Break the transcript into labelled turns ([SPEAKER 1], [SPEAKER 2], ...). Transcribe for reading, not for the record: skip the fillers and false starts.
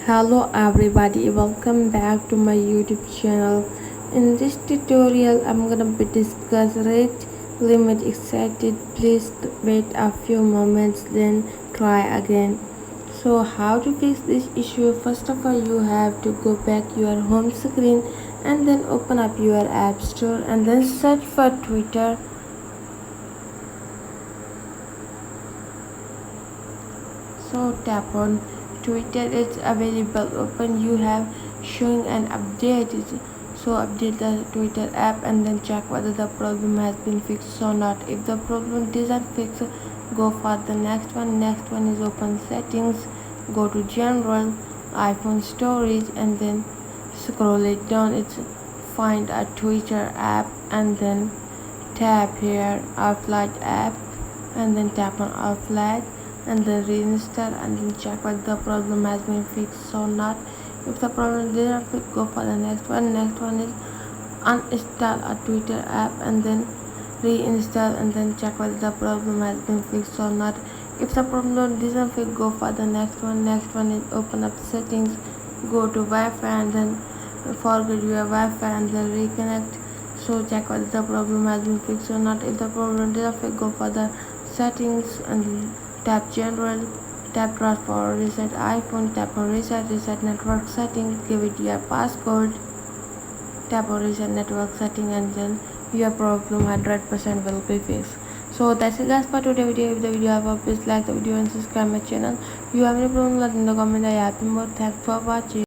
[SPEAKER 1] Hello everybody, welcome back to my YouTube channel. In this tutorial I'm gonna be discuss rate limit excited. Please wait a few moments then try again. So how to fix this issue? First of all, you have to go back your home screen and then open up your app store and then search for Twitter. So tap on Twitter, it's available. Open, you have showing an update. So update the Twitter app and then check whether the problem has been fixed or not. If the problem isn't fixed, go for the next one. Next one is open settings, go to general, iPhone storage, and then scroll it down. It's find a Twitter app and then tap here offline app and then tap on offline and then reinstall and then check whether the problem has been fixed or not. If the problem didn't fix, go for the next one. Next one is uninstall a Twitter app and then reinstall and then check whether the problem has been fixed or not. If the problem didn't fix, go for the next one. Next one is open up settings, go to Wi-Fi and then forget your Wi-Fi and then reconnect. So check whether the problem has been fixed or not. If the problem didn't fix, go for the settings and tap general, tap transfer reset iPhone, tap on reset network setting, give it your passcode, tap on reset network setting and then your problem 100% will be fixed. So that's it guys for today's video. If the video have, please like the video and subscribe my channel. If you have any problem, let me know in the comment. I have more. Thanks for watching.